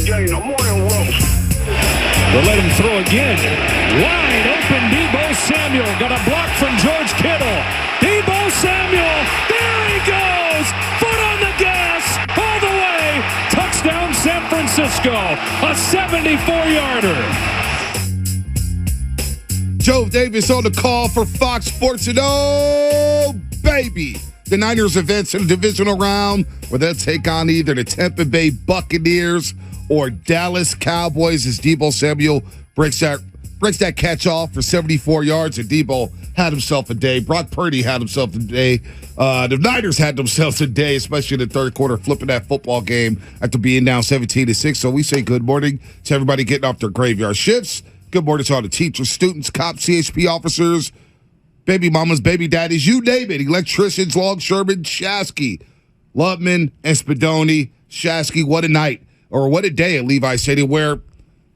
getting a morning roast. They'll let him throw again. Wide open Deebo Samuel. Got a block from George Kittle. Deebo Samuel. There he goes. Foot on the gas. All the way. Touchdown San Francisco. A 74-yarder. Joe Davis on the call for Fox Sports. And oh, baby. The Niners advance in the divisional round where they'll take on either the Tampa Bay Buccaneers or Dallas Cowboys as Deebo Samuel breaks that catch off for 74 yards. And Deebo had himself a day. Brock Purdy had himself a day. The Niners had themselves a day, especially in the third quarter, flipping that football game after being down 17-6. So we say good morning to everybody getting off their graveyard shifts. Good morning to all the teachers, students, cops, CHP officers, baby mamas, baby daddies, you name it. Electricians, Longshoremen, Shasky, Lubman, and Spadoni. Shasky, what a night. Or what a day at Levi Stadium where,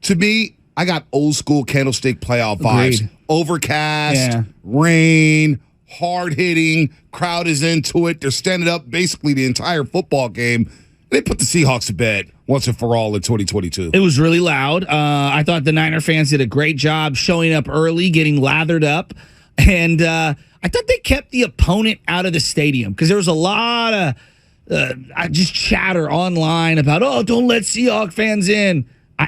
to me, I got old school Candlestick playoff vibes. Agreed. Overcast, rain, hard hitting, crowd is into it. They're standing up basically the entire football game. They put the Seahawks to bed once and for all in 2022. It was really loud. I thought the Niner fans did a great job showing up early, getting lathered up. And I thought they kept the opponent out of the stadium because there was a lot of just chatter online about, oh, don't let Seahawk fans in.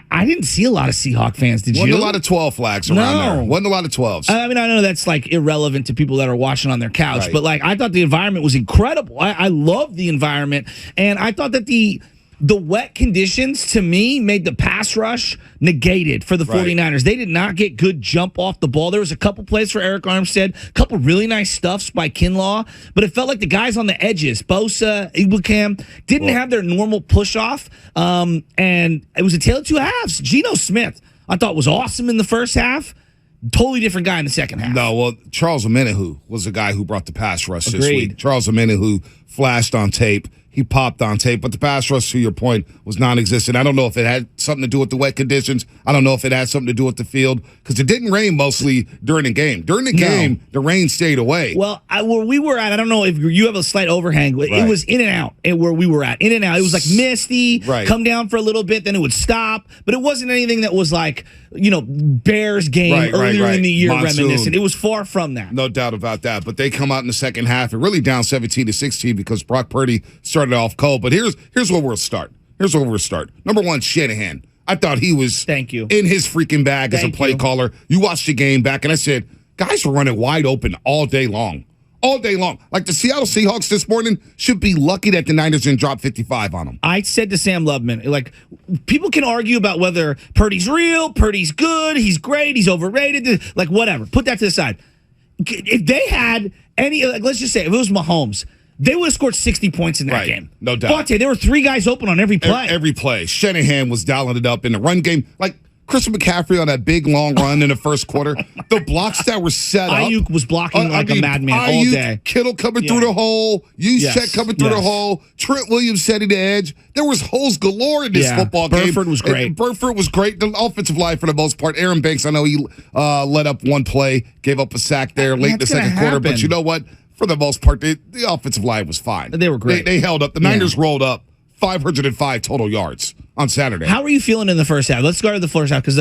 I didn't see a lot of Seahawk fans. Did you? Wasn't a lot of 12 flags around there. Wasn't a lot of 12s. I mean, I know that's like irrelevant to people that are watching on their couch, Right. but like I thought the environment was incredible. I loved the environment, and I thought that the wet conditions, to me, made the pass rush negated for the 49ers. They did not get good jump off the ball. There was a couple plays for Eric Armstead, a couple really nice stuffs by Kinlaw, but it felt like the guys on the edges, Bosa, Ibukam, didn't have their normal push-off, and it was a tale of two halves. Geno Smith, I thought, was awesome in the first half. Totally different guy in the second half. No, well, Charles Omenihu was the guy who brought the pass rush this Agreed. week. Charles Omenihu flashed on tape. He popped on tape, but the pass rush, to your point, was non-existent. I don't know if it had something to do with the wet conditions. I don't know if it had something to do with the field, because it didn't rain mostly during the game. During the game, the rain stayed away. Well, where we were at, I don't know if you have a slight overhang. It was in and out where we were at. In and out. It was like misty, come down for a little bit, then it would stop. But it wasn't anything that was like, Bears game earlier in the year reminiscent. It was far from that. No doubt about that. But they come out in the second half and really down 17-16 because Brock Purdy started off cold. But here's where we'll start. Number one, Shanahan. I thought he was in his freaking bag as a play caller. You watched the game back, and I said, guys were running wide open all day long. All day long. Like the Seattle Seahawks this morning should be lucky that the Niners didn't drop 55 on them. I said to Sam Lubman, like, people can argue about whether Purdy's real, Purdy's good, he's great, he's overrated, like whatever. Put that to the side. If they had any, like, let's just say, if it was Mahomes, they would have scored 60 points in that game. No doubt. But there were three guys open on every play. Every play. Shanahan was dialing it up in the run game. Like Christian McCaffrey on that big, long run in the first quarter. The blocks that were set up. Ayuk was blocking like a madman all day. Kittle coming through the hole. Juszczyk coming through the hole. Trent Williams setting the edge. There was holes galore in this football game. Burford was great. Burford was great. The offensive line, for the most part. Aaron Banks, I know he let up one play, gave up a sack there late in the second quarter. But you know what? For the most part, the offensive line was fine. They were great. They held up. The Niners rolled up 505 total yards on Saturday. How were you feeling in the first half? Let's start with the first half, because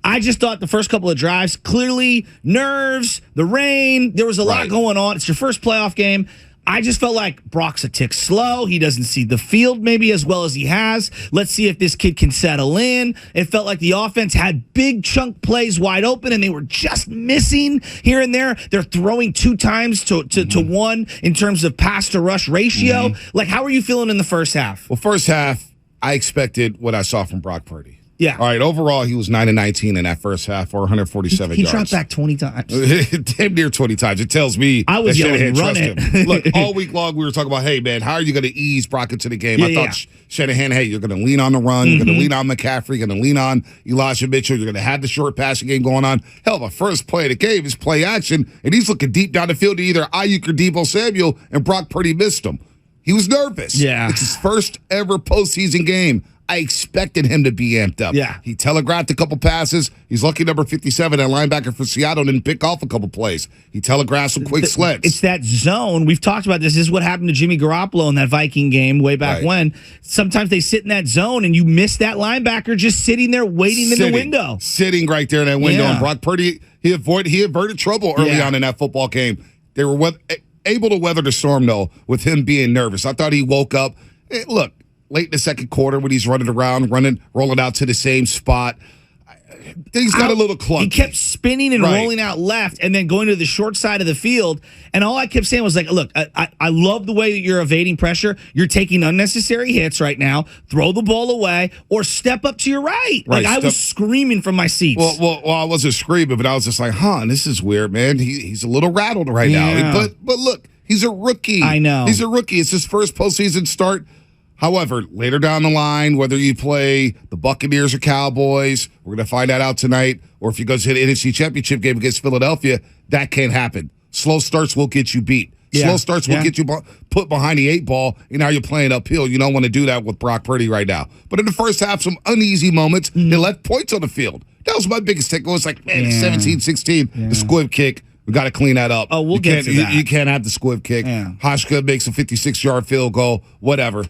I just thought the first couple of drives, clearly nerves, the rain, there was a lot going on. It's your first playoff game. I just felt like Brock's a tick slow. He doesn't see the field maybe as well as he has. Let's see if this kid can settle in. It felt like the offense had big chunk plays wide open, and they were just missing here and there. They're throwing 2 times to 1 in terms of pass to rush ratio. Like, how are you feeling in the first half? Well, first half, I expected what I saw from Brock Purdy. Yeah. All right. Overall, he was 9-19 in that first half, or 147 yards. He dropped back 20 times. Damn near 20 times. It tells me I was that yelling, Shanahan run trusts it. him. Look, all week long we were talking about, hey, man, how are you going to ease Brock into the game? I thought Shanahan, hey, you're going to lean on the run. You're going to lean on McCaffrey. You're going to lean on Elijah Mitchell. You're going to have the short passing game going on. Hell, the first play of the game is play action, and he's looking deep down the field to either Ayuk or Deebo Samuel, and Brock Purdy missed him. He was nervous. Yeah. It's his first ever postseason game. I expected him to be amped up. Yeah. He telegraphed a couple passes. He's lucky number 57, that linebacker for Seattle, didn't pick off a couple plays. He telegraphed some quick slants. It's that zone. We've talked about this. This is what happened to Jimmy Garoppolo in that Viking game way back when. Sometimes they sit in that zone, and you miss that linebacker just sitting there waiting in the window. Sitting right there in that window. And Brock Purdy, he averted trouble early on in that football game. They were able to weather the storm, though, with him being nervous. I thought he woke up. Look, late in the second quarter when he's running around, rolling out to the same spot, things got a little clunky. He kept spinning and rolling out left and then going to the short side of the field. And all I kept saying was like, look, I love the way that you're evading pressure. You're taking unnecessary hits right now. Throw the ball away or step up to your right. Like I was screaming from my seats. Well, I wasn't screaming, but I was just like, this is weird, man. He's a little rattled right now. But look, he's a rookie. I know. He's a rookie. It's his first postseason start. However, later down the line, whether you play the Buccaneers or Cowboys, we're going to find that out tonight, or if you go to the NFC Championship game against Philadelphia, that can't happen. Slow starts will get you beat. Slow starts will get you put behind the 8 ball, and now you're playing uphill. You don't want to do that with Brock Purdy right now. But in the first half, some uneasy moments. They left points on the field. That was my biggest takeaway. It's like, man, 17-16, the squib kick. We got to clean that up. Oh, we'll get to that. You can't have the squib kick. Hoshka makes a 56-yard field goal, whatever.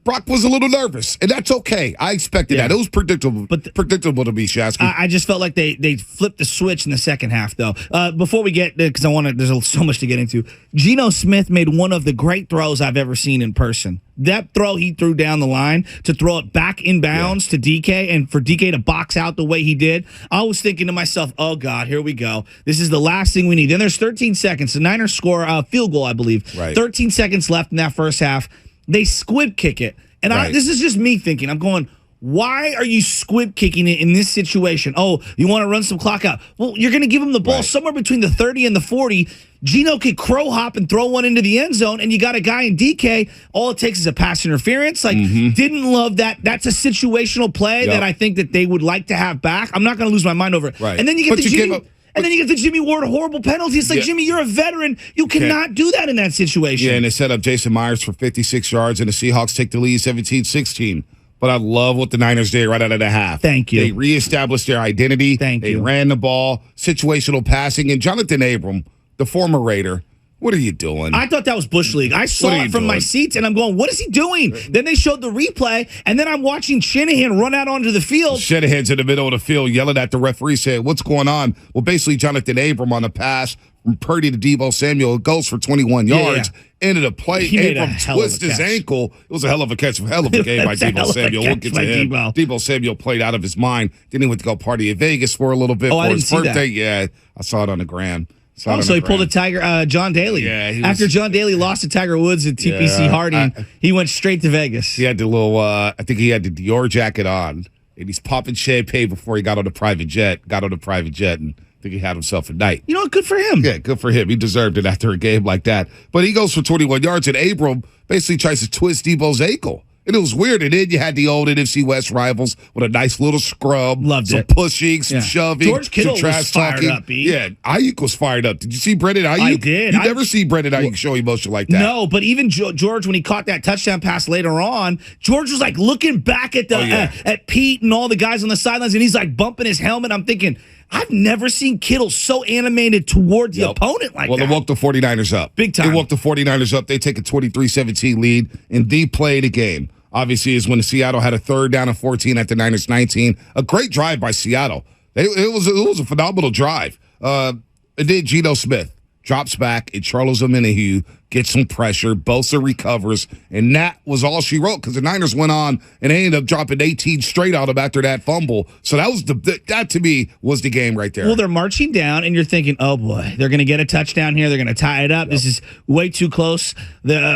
Brock was a little nervous, and that's okay. I expected that. It was predictable to be Shasky. I just felt like they flipped the switch in the second half, though. Before we get, because there's so much to get into. Geno Smith made one of the great throws I've ever seen in person. That throw he threw down the line to throw it back inbounds to DK, and for DK to box out the way he did, I was thinking to myself, oh, God, here we go. This is the last thing we need. Then there's 13 seconds. The Niners score a field goal, I believe. 13 seconds left in that first half. They squib kick it. And this is just me thinking. I'm going, why are you squib kicking it in this situation? Oh, you want to run some clock out. Well, you're going to give him the ball somewhere between the 30 and the 40. Geno could crow hop and throw one into the end zone, and you got a guy in DK. All it takes is a pass interference. Didn't love that. That's a situational play that I think that they would like to have back. I'm not going to lose my mind over it. And then you get And then you get the Jimmy Ward horrible penalty. It's like, Jimmy, you're a veteran. You cannot do that in that situation. Yeah, and they set up Jason Myers for 56 yards, and the Seahawks take the lead 17-16. But I love what the Niners did right out of the half. Thank you. They reestablished their identity. They ran the ball, situational passing, and Jonathan Abram, the former Raider, what are you doing? I thought that was Bush League. I saw it from my seats, and I'm going, what is he doing? Then they showed the replay, and then I'm watching Shanahan run out onto the field. Shanahan's in the middle of the field yelling at the referee, saying, what's going on? Well, basically, Jonathan Abram on the pass from Purdy to Deebo Samuel goes for 21 yards. Ended a play. Abram twisted his ankle. It was a hell of a catch. A hell of a game by Deebo Samuel. We'll get to him. Deebo Samuel played out of his mind. Then he went to go party in Vegas for a little bit for his birthday. Yeah, I saw it on the gram. So he pulled a John Daly. Yeah, after John Daly lost to Tiger Woods at TPC Harding, he went straight to Vegas. He had the little, I think he had the Dior jacket on, and he's popping champagne before he got on the private jet. And I think he had himself a night. You know, good for him. Yeah, good for him. He deserved it after a game like that. But he goes for 21 yards, and Abram basically tries to twist Deebo's ankle. And it was weird. And then you had the old NFC West rivals with a nice little scrub. Loved some it. Pushing, some shoving. George Kittle some trash was fired talking. up, Yeah, Ayuk was fired up. Did you see Brendan Ayuk? I did. You never see Brendan Ayuk show emotion like that. No, but even George, when he caught that touchdown pass later on, George was like looking back at at Pete and all the guys on the sidelines, and he's like bumping his helmet. I'm thinking, I've never seen Kittle so animated towards the opponent like that. Well, they woke the 49ers up. Big time. They woke the 49ers up. They take a 23-17 lead, and they play the game. Obviously, is when Seattle had a 3rd down and 14 at the Niners 19. A great drive by Seattle. It was a phenomenal drive. And then Geno Smith drops back, and Charles Omenihu gets some pressure. Bosa recovers, and that was all she wrote because the Niners went on and they ended up dropping 18 straight on them after that fumble. So that to me was the game right there. Well, they're marching down, and you're thinking, oh boy, they're going to get a touchdown here. They're going to tie it up. This is way too close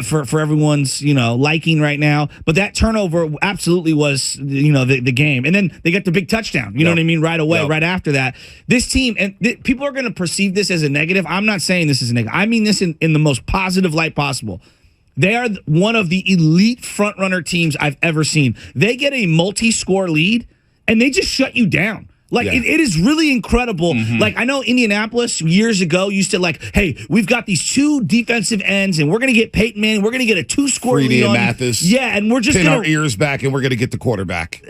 for everyone's liking right now. But that turnover absolutely was the game, and then they get the big touchdown. You know what I mean? Right away, right after that, this team and people are going to perceive this as a negative. I'm not saying this is a negative. I mean this in the most positive light possible. They are one of the elite front runner teams I've ever seen. They get a multi-score lead, and they just shut you down. Like, it is really incredible. Like, I know Indianapolis years ago used to, like, hey, we've got these two defensive ends, and we're going to get Peyton Manning. We're going to get a 2-score lead on. Mathis. Yeah, and we're just pin going our ears back, and we're going to get the quarterback.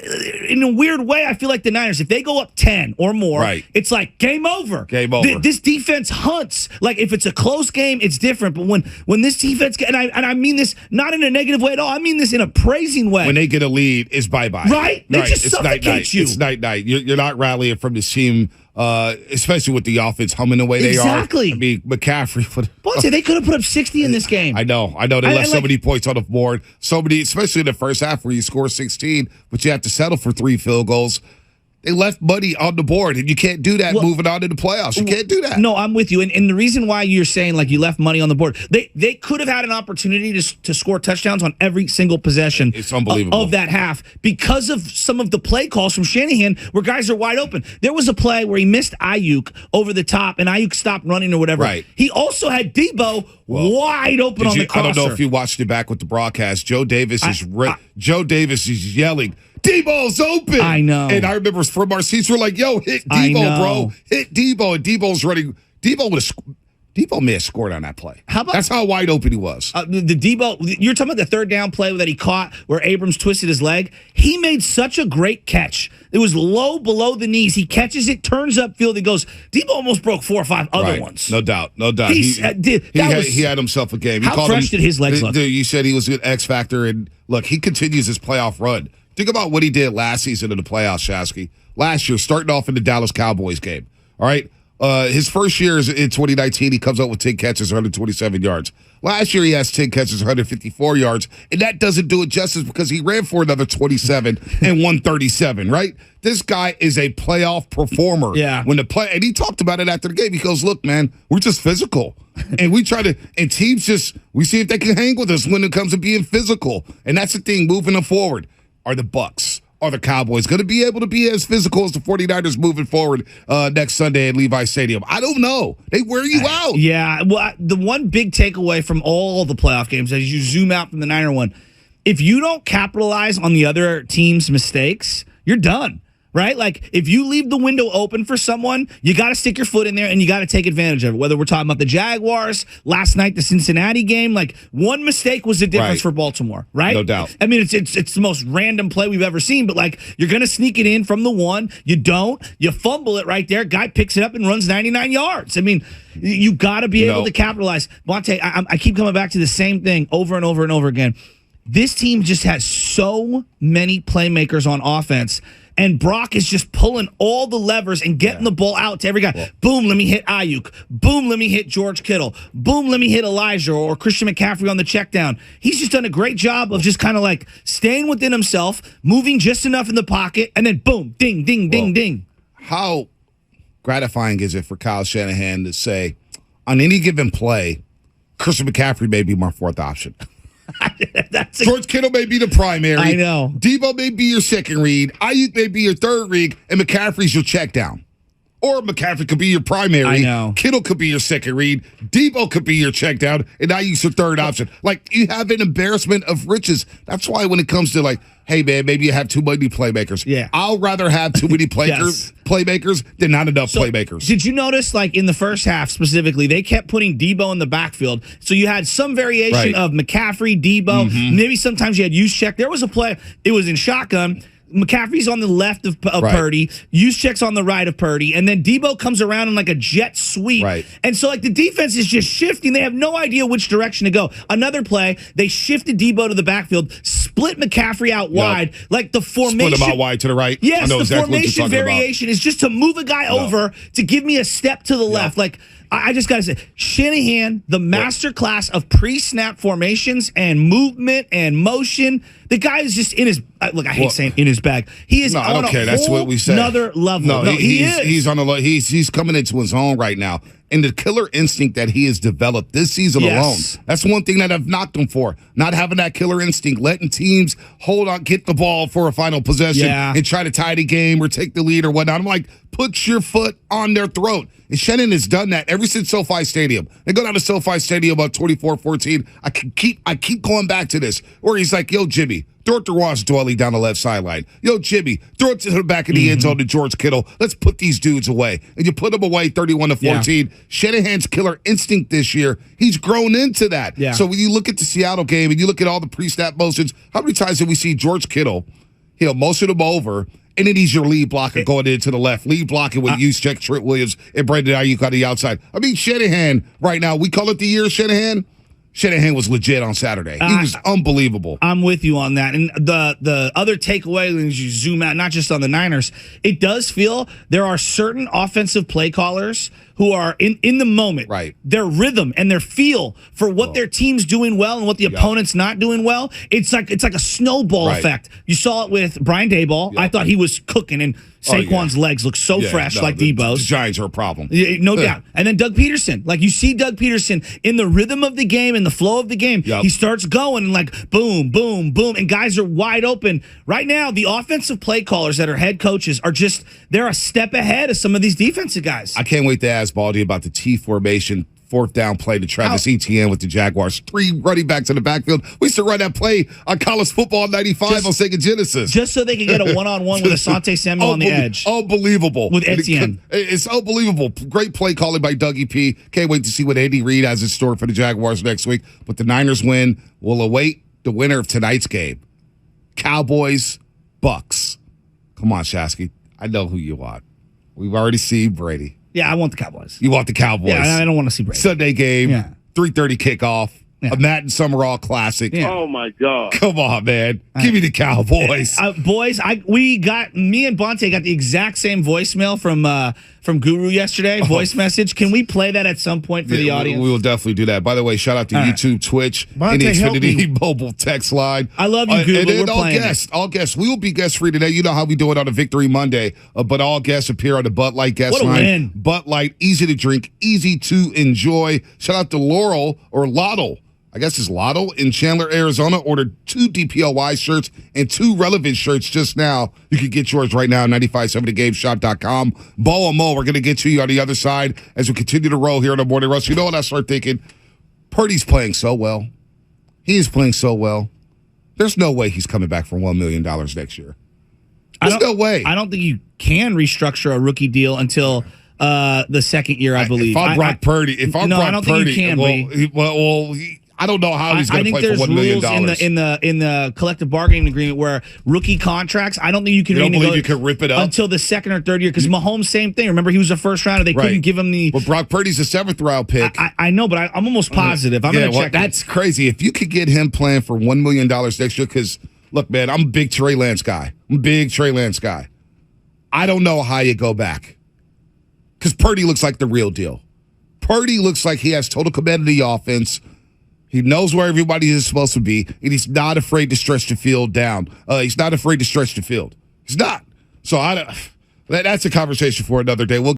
In a weird way, I feel like the Niners, if they go up 10 or more, it's like game over. Game over. This defense hunts. Like, if it's a close game, it's different. But when this defense, and I mean this not in a negative way at all, I mean this in a praising way. When they get a lead, it's bye-bye. Right? They just suffocate you. It's night-night. You're not rallying from this team, especially with the offense humming the way they are. Exactly. I mean, McCaffrey. Bonte, they could have put up 60 in this game. I know. They left so many points on the board. So many, especially in the first half where you score 16, but you have to settle for 3 field goals. They left money on the board, and you can't do that moving on to the playoffs. You can't do that. No, I'm with you. And the reason why you're saying, like, you left money on the board, they could have had an opportunity to score touchdowns on every single possession it's unbelievable. Of that half because of some of the play calls from Shanahan where guys are wide open. There was a play where he missed Ayuk over the top, and Ayuk stopped running or whatever. Right. He also had Debo wide open on the crosser. I don't know if you watched it back with the broadcast. Joe Davis is yelling, Debo's open. I know. And I remember from our seats, we're like, yo, hit Debo, bro. Hit Debo. And Debo's running. Debo may have scored on that play. That's how wide open he was. The Debo, you're talking about the third down play that he caught where Abrams twisted his leg. He made such a great catch. It was low below the knees. He catches it, turns upfield, and goes. Debo almost broke 4 or 5 other ones. No doubt. He had himself a game. How fresh did his legs look? You said he was an X factor, and look, he continues his playoff run. Think about what he did last season in the playoffs, Shasky. Last year, starting off in the Dallas Cowboys game. All right? His first year is in 2019, he comes up with 10 catches, 127 yards. Last year, he has 10 catches, 154 yards, and that doesn't do it justice because he ran for another 27 and 137, right? This guy is a playoff performer. Yeah. And he talked about it after the game. He goes, look, man, we're just physical. And teams we see if they can hang with us when it comes to being physical. And that's the thing, moving them forward. Are the Bucks, are the Cowboys going to be able to be as physical as the 49ers moving forward next Sunday at Levi Stadium? I don't know. They wear you out. Yeah. Well, the one big takeaway from all the playoff games, as you zoom out from the Niner one, if you don't capitalize on the other team's mistakes, you're done. Right? Like, if you leave the window open for someone, you got to stick your foot in there and you got to take advantage of it. Whether we're talking about the Jaguars, last night, the Cincinnati game, like, one mistake was the difference for Baltimore, right? No doubt. I mean, it's the most random play we've ever seen, but, like, you're going to sneak it in from the one. You don't. You fumble it right there. Guy picks it up and runs 99 yards. I mean, you got to be able to capitalize. Bonte, I keep coming back to the same thing over and over and over again. This team just has so many playmakers on offense. And Brock is just pulling all the levers and getting the ball out to every guy. Well, boom, let me hit Ayuk. Boom, let me hit George Kittle. Boom, let me hit Elijah or Christian McCaffrey on the check down. He's just done a great job of just kind of like staying within himself, moving just enough in the pocket, and then boom, ding, ding, ding, ding. How gratifying is it for Kyle Shanahan to say, on any given play, Christian McCaffrey may be my fourth option? George Kittle may be the primary. I know. Debo may be your second read. Ayuk may be your third read, and McCaffrey's your check down. Or McCaffrey could be your primary. I know. Kittle could be your second read. Debo could be your check down, and Ayuk's your third option. Like, you have an embarrassment of riches. That's why when it comes to, like, hey, man, maybe you have too many playmakers. Yeah. I'll rather have too many playmakers than not enough playmakers. Did you notice, like, in the first half specifically, they kept putting Debo in the backfield. So you had some variation of McCaffrey, Debo. Maybe sometimes you had Juszczyk. There was a play. It was in shotgun. McCaffrey's on the left of Purdy. Juszczyk's on the right of Purdy. And then Debo comes around in like a jet sweep. Right. And so, like, the defense is just shifting. They have no idea which direction to go. Another play, they shifted Debo to the backfield, split McCaffrey out wide. Like, the formation. Split him out wide to the right. Yes, the exactly formation variation is just to move a guy over to give me a step to the left. Like, I just got to say, Shanahan, the master class of pre-snap formations and movement and motion. The guy is just in his look. I hate saying in his bag. He is on a That's what we say. Another level. No, he is. He's on a he's coming into his own right now. And the killer instinct that he has developed this season alone. That's one thing that I've knocked him for. Not having that killer instinct, letting teams hold on, get the ball for a final possession and try to tie the game or take the lead or whatnot. I'm like, put your foot on their throat. And Shannon has done that ever since SoFi Stadium. They go down to SoFi Stadium about 24-14. I keep going back to this, where he's like, yo, Jimmy, Throw it to Ross Doyley down the left sideline. Yo, Jimmy, throw it to the back of the end zone to George Kittle. Let's put these dudes away. And you put them away 31-14. Shanahan's killer instinct this year, he's grown into that. Yeah. So when you look at the Seattle game and you look at all the pre-snap motions, how many times did we see George Kittle, he'll motion him over, and then he's your lead blocker going into the left. Lead blocking with Juszczyk, Trent Williams, and Brandon Ayuk on the outside. I mean, Shanahan right now, we call it the year of Shanahan. Shanahan was legit on Saturday. He was unbelievable. I'm with you on that. And the other takeaway, as you zoom out, not just on the Niners, it does feel there are certain offensive play callers who are in the moment. Right. Their rhythm and their feel for what their team's doing well and what the opponent's not doing well. It's like a snowball effect. You saw it with Brian Daboll. I thought he was cooking, and Saquon's legs look so fresh like Debo's. The Giants are a problem. No doubt. And then Doug Peterson. Like, you see Doug Peterson in the rhythm of the game, in the flow of the game. He starts going and like boom, boom, boom, and guys are wide open. Right now, the offensive play callers that are head coaches are they're a step ahead of some of these defensive guys. I can't wait to ask Baldy about the T formation. Fourth down play to Travis Etienne with the Jaguars. 3 running backs in the backfield. We used to run that play on college football 95 on Sega Genesis. Just so they could get a one-on-one with Asante Samuel on the edge. Unbelievable. With Etienne. It's unbelievable. Great play calling by Dougie P. Can't wait to see what Andy Reid has in store for the Jaguars next week. But the Niners win. We'll await the winner of tonight's game. Cowboys, Bucks. Come on, Shasky. I know who you want. We've already seen Brady. Yeah, I want the Cowboys. You want the Cowboys. Yeah, I don't want to see Brady. Sunday game, 3:30 kickoff, a Madden Summerall Classic. Yeah. Oh, my God. Come on, man. Give me the Cowboys. Boys, me and Bonte got the exact same voicemail from Guru yesterday, voice message. Can we play that at some point for the audience? We will definitely do that. By the way, shout out to YouTube, Twitch, and Bonte, the help Xfinity mobile text line. I love you, Guru. And We're all playing guests. We will be guest free today. You know how we do it on a Victory Monday, but all guests appear on the Bud Light guest line. What a win. Bud Light, easy to drink, easy to enjoy. Shout out to Laurel or Lottle. I guess it's Lotto in Chandler, Arizona. Ordered 2 DPLY shirts and 2 relevant shirts just now. You can get yours right now at 957thegameshop.com. Bo and Mo, we're going to get to you on the other side as we continue to roll here on the Morning Rush. You know what I start thinking? Purdy's playing so well. He is playing so well. There's no way he's coming back for $1 million next year. There's no way. I don't think you can restructure a rookie deal until the second year, I believe. If I'm Brock Purdy, I don't think you can. I don't know how he's going to play for $1 million. I think there's rules in the collective bargaining agreement where rookie contracts, I don't think you can you can rip it up until the second or third year, because Mahomes, same thing. Remember, he was a first rounder. They couldn't give him the... Well, Brock Purdy's a 7th round pick. I know, but I'm almost positive. I'm going to check. That's crazy. If you could get him playing for $1 million next year, because, look, man, I'm a big Trey Lance guy. I don't know how you go back, because Purdy looks like the real deal. Purdy looks like he has total command of the offense. He knows where everybody is supposed to be, and he's not afraid to stretch the field down. He's not afraid to stretch the field. He's not. So that's a conversation for another day. We'll